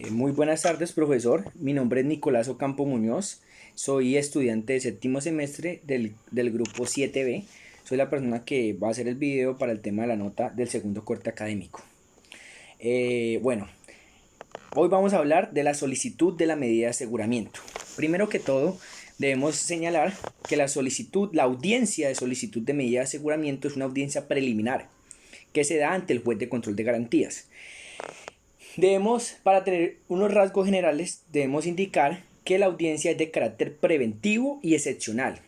Muy buenas tardes, profesor. Mi nombre es Nicolás Ocampo Muñoz. Soy estudiante de séptimo semestre del grupo 7B. Soy la persona que va a hacer el video para el tema de la nota del segundo corte académico. Bueno, hoy vamos a hablar de la solicitud de la medida de aseguramiento. Primero que todo, debemos señalar que la audiencia de solicitud de medida de aseguramiento es una audiencia preliminar que se da ante el juez de control de garantías. Para tener unos rasgos generales, debemos indicar que la audiencia es de carácter preventivo y excepcional.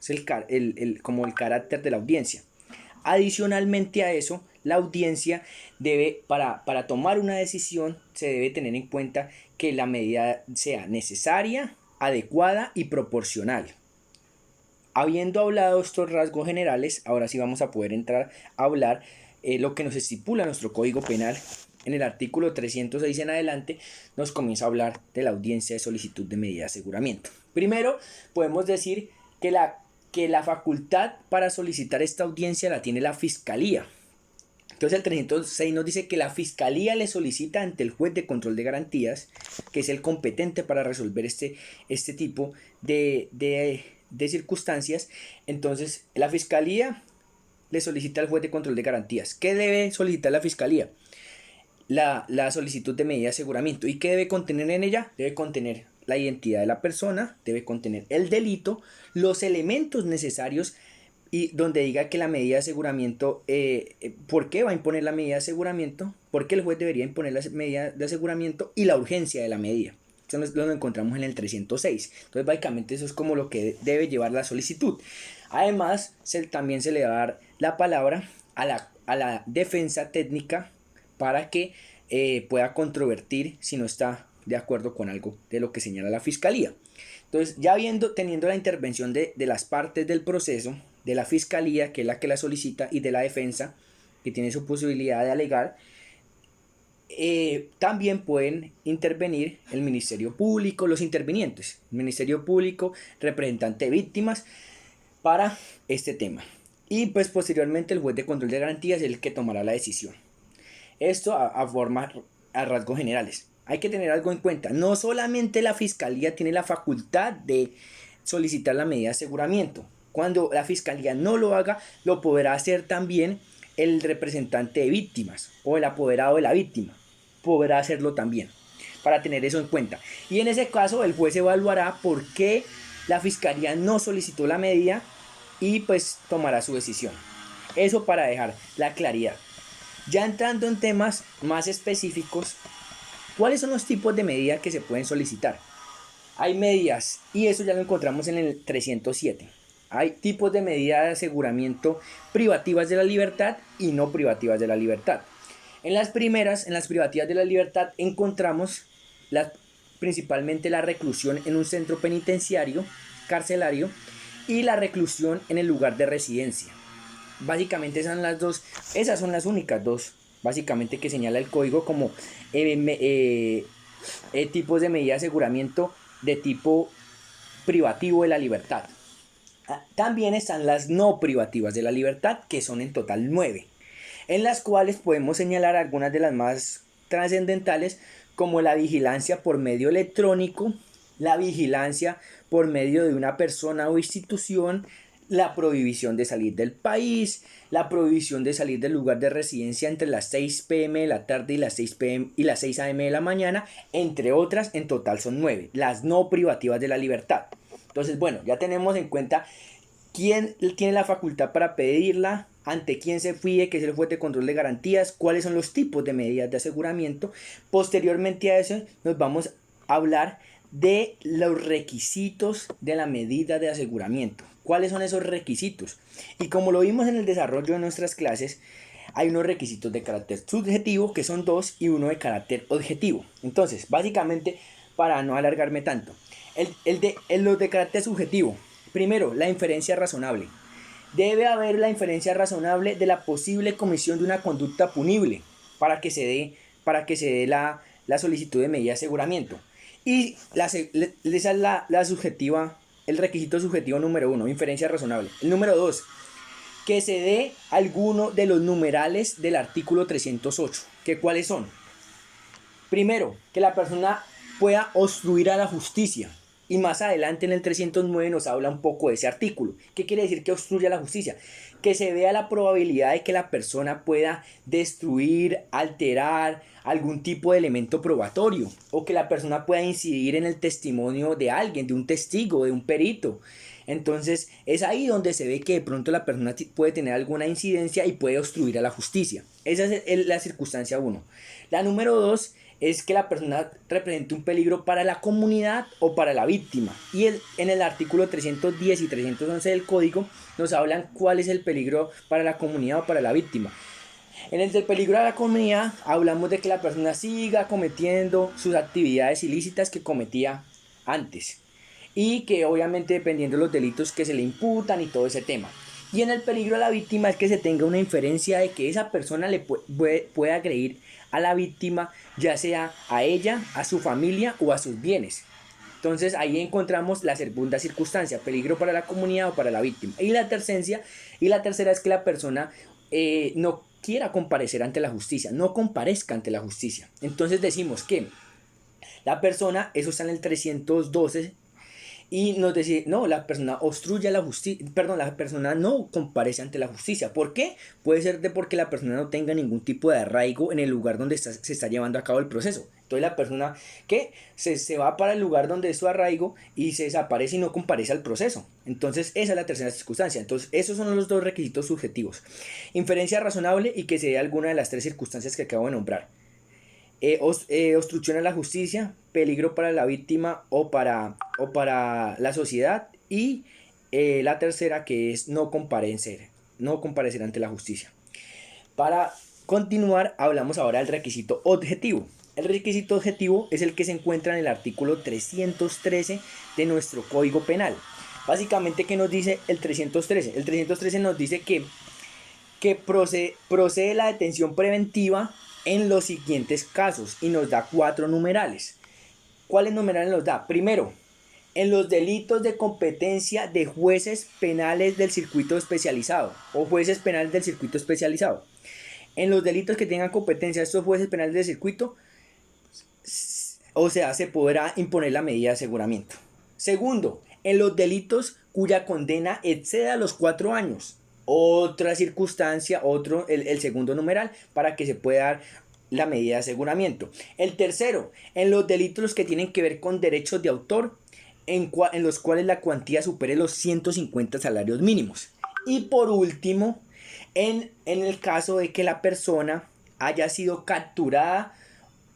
Es como el carácter de la audiencia. Adicionalmente a eso, la audiencia debe, para tomar una decisión, se debe tener en cuenta que la medida sea necesaria, adecuada y proporcional. Habiendo hablado estos rasgos generales, ahora sí vamos a poder entrar a hablar lo que nos estipula nuestro Código Penal. En el artículo 306 en adelante nos comienza a hablar de la audiencia de solicitud de medida de aseguramiento. Primero, podemos decir que la facultad para solicitar esta audiencia la tiene la Fiscalía. Entonces el 306 nos dice que la Fiscalía le solicita ante el juez de control de garantías, que es el competente para resolver este tipo de circunstancias. Entonces la Fiscalía le solicita al juez de control de garantías. ¿Qué debe solicitar la Fiscalía? La solicitud de medida de aseguramiento. ¿Y qué debe contener en ella? Debe contener la identidad de la persona, debe contener el delito, los elementos necesarios y donde diga que la medida de aseguramiento, ¿por qué va a imponer la medida de aseguramiento? ¿Por qué el juez debería imponer la medida de aseguramiento? Y la urgencia de la medida. Eso lo encontramos en el 306. Entonces, básicamente eso es como lo que debe llevar la solicitud. Además, también se le va a dar la palabra a la defensa técnica para que pueda controvertir si no está de acuerdo con algo de lo que señala la Fiscalía. Entonces, teniendo la intervención de las partes del proceso, de la Fiscalía, que es la que la solicita, y de la defensa, que tiene su posibilidad de alegar, también pueden intervenir el Ministerio Público, los intervinientes, el Ministerio Público, representante de víctimas, para este tema. Y pues posteriormente el juez de control de garantías es el que tomará la decisión. Esto a rasgos generales. Hay que tener algo en cuenta. No solamente la Fiscalía tiene la facultad de solicitar la medida de aseguramiento. Cuando la Fiscalía no lo haga, lo podrá hacer también el representante de víctimas o el apoderado de la víctima. Podrá hacerlo también, para tener eso en cuenta. Y en ese caso, el juez evaluará por qué la Fiscalía no solicitó la medida y pues tomará su decisión. Eso para dejar la claridad. Ya entrando en temas más específicos, ¿cuáles son los tipos de medidas que se pueden solicitar? Hay medidas, y eso ya lo encontramos en el 307. Hay tipos de medidas de aseguramiento privativas de la libertad y no privativas de la libertad. En las privativas de la libertad, encontramos principalmente la reclusión en un centro penitenciario, carcelario, y la reclusión en el lugar de residencia. Básicamente esas son las únicas dos, básicamente, que señala el código como tipos de medida de aseguramiento de tipo privativo de la libertad. También están las no privativas de la libertad, que son en total 9, en las cuales podemos señalar algunas de las más trascendentales, como la vigilancia por medio electrónico, la vigilancia por medio de una persona o institución, la prohibición de salir del país, la prohibición de salir del lugar de residencia entre las 6 p.m. de la tarde y las 6 p.m. y las 6 a.m. de la mañana, entre otras. En total son 9, las no privativas de la libertad. Entonces, bueno, ya tenemos en cuenta quién tiene la facultad para pedirla, ante quién se fíe, que es el juez de control de garantías, cuáles son los tipos de medidas de aseguramiento. Posteriormente a eso nos vamos a hablar de los requisitos de la medida de aseguramiento. ¿Cuáles son esos requisitos? Y como lo vimos en el desarrollo de nuestras clases, hay unos requisitos de carácter subjetivo, que son 2, y uno de carácter objetivo. Entonces, básicamente, para no alargarme tanto, los de carácter subjetivo. Primero, la inferencia razonable. Debe haber la inferencia razonable de la posible comisión de una conducta punible para que se dé la solicitud de medida de aseguramiento. Y esa es la subjetiva, el requisito subjetivo número 1, inferencia razonable. El número 2, que se dé alguno de los numerales del artículo 308. ¿Cuáles son? Primero, que la persona pueda obstruir a la justicia. Y más adelante en el 309 nos habla un poco de ese artículo. ¿Qué quiere decir que obstruye a la justicia? Que se vea la probabilidad de que la persona pueda destruir, alterar algún tipo de elemento probatorio, o que la persona pueda incidir en el testimonio de alguien, de un testigo, de un perito. Entonces es ahí donde se ve que de pronto la persona puede tener alguna incidencia y puede obstruir a la justicia. Esa es la circunstancia 1. La número 2 es que la persona represente un peligro para la comunidad o para la víctima. Y en el artículo 310 y 311 del código nos hablan cuál es el peligro para la comunidad o para la víctima. En el del peligro a la comunidad hablamos de que la persona siga cometiendo sus actividades ilícitas que cometía antes, y que obviamente dependiendo de los delitos que se le imputan y todo ese tema. Y en el peligro a la víctima es que se tenga una inferencia de que esa persona le puede agredir a la víctima, ya sea a ella, a su familia o a sus bienes. Entonces ahí encontramos la segunda circunstancia, peligro para la comunidad o para la víctima. Y la tercera es que la persona no quiera comparecer ante la justicia, no comparezca ante la justicia. Entonces decimos que la persona, eso está en el 312, y nos dice, no, la persona obstruye a la justicia, perdón, la persona no comparece ante la justicia. ¿Por qué? Puede ser de porque la persona no tenga ningún tipo de arraigo en el lugar donde se está llevando a cabo el proceso. Entonces la persona que se va para el lugar donde es su arraigo y se desaparece y no comparece al proceso. Entonces esa es la tercera circunstancia. Entonces esos son los dos requisitos subjetivos. Inferencia razonable y que se dé alguna de las tres circunstancias que acabo de nombrar. Obstrucción a la justicia, peligro para la víctima o para la sociedad, y la tercera, que es no comparecer ante la justicia. Para continuar, hablamos ahora del requisito objetivo. El requisito objetivo es el que se encuentra en el artículo 313 de nuestro Código Penal. Básicamente, ¿qué nos dice el 313? El 313 nos dice que procede la detención preventiva en los siguientes casos, y nos da 4 numerales. ¿Cuáles numerales nos da? Primero, en los delitos de competencia de jueces penales del circuito especializado o jueces penales del circuito especializado. En los delitos que tengan competencia estos jueces penales del circuito, o sea, se podrá imponer la medida de aseguramiento. Segundo, en los delitos cuya condena exceda los 4 años. Otra circunstancia, el segundo numeral para que se pueda dar la medida de aseguramiento. El tercero, en los delitos que tienen que ver con derechos de autor, en los cuales la cuantía supere los 150 salarios mínimos. Y por último, en el caso de que la persona haya sido capturada,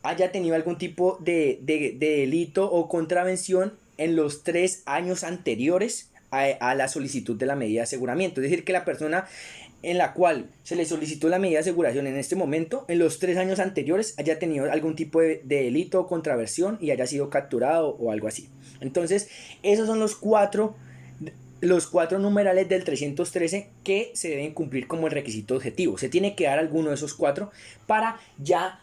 haya tenido algún tipo de delito o contravención en los 3 años anteriores a la solicitud de la medida de aseguramiento. Es decir, que la persona en la cual se le solicitó la medida de aseguración en este momento, en los 3 años anteriores haya tenido algún tipo de delito o contravención y haya sido capturado o algo así. Entonces, esos son los cuatro numerales del 313 que se deben cumplir como el requisito objetivo. Se tiene que dar alguno de esos 4 para ya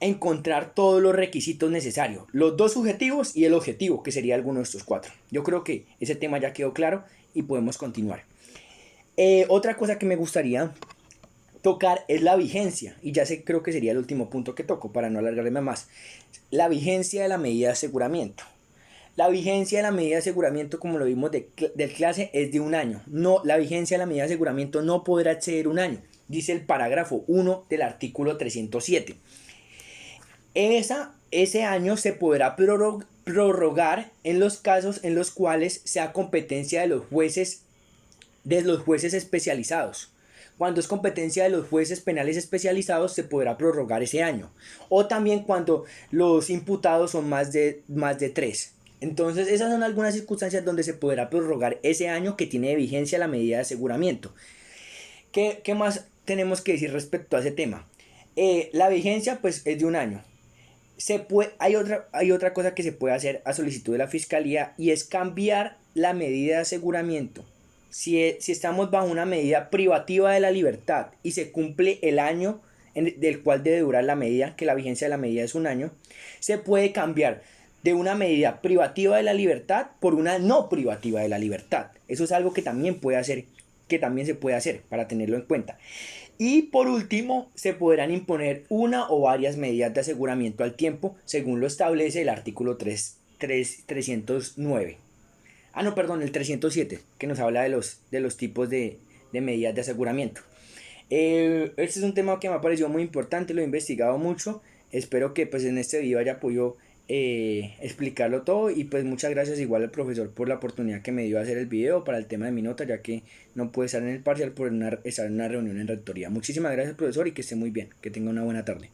encontrar todos los requisitos necesarios, los 2 subjetivos y el objetivo, que sería alguno de estos 4. Yo creo que ese tema ya quedó claro y podemos continuar. Otra cosa que me gustaría tocar es la vigencia, y ya sé, creo que sería el último punto que toco para no alargarme más. La vigencia de la medida de aseguramiento. La vigencia de la medida de aseguramiento, como lo vimos del clase, es de 1 año. No, la vigencia de la medida de aseguramiento no podrá exceder 1 año, dice el parágrafo 1 del artículo 307. Ese año se podrá prorrogar en los casos en los cuales sea competencia de los jueces especializados. Cuando es competencia de los jueces penales especializados, se podrá prorrogar ese año. O también cuando los imputados son más de 3. Entonces, esas son algunas circunstancias donde se podrá prorrogar ese año que tiene de vigencia la medida de aseguramiento. ¿Qué más tenemos que decir respecto a ese tema? La vigencia pues es de 1 año. Hay otra cosa que se puede hacer a solicitud de la fiscalía, y es cambiar la medida de aseguramiento. Si estamos bajo una medida privativa de la libertad y se cumple el año del cual debe durar la medida, que la vigencia de la medida es 1 año, se puede cambiar de una medida privativa de la libertad por una no privativa de la libertad. Eso es algo que también se puede hacer para tenerlo en cuenta. Y por último, se podrán imponer una o varias medidas de aseguramiento al tiempo, según lo establece el artículo 309. Ah, no, perdón, el 307, que nos habla de los tipos de medidas de aseguramiento. Este es un tema que me ha parecido muy importante, lo he investigado mucho. Espero que pues en este video haya podido explicarlo todo, y pues muchas gracias igual al profesor por la oportunidad que me dio de hacer el video para el tema de mi nota, ya que no pude estar en el parcial por estar en una reunión en rectoría. Muchísimas gracias, profesor, y que esté muy bien, que tenga una buena tarde.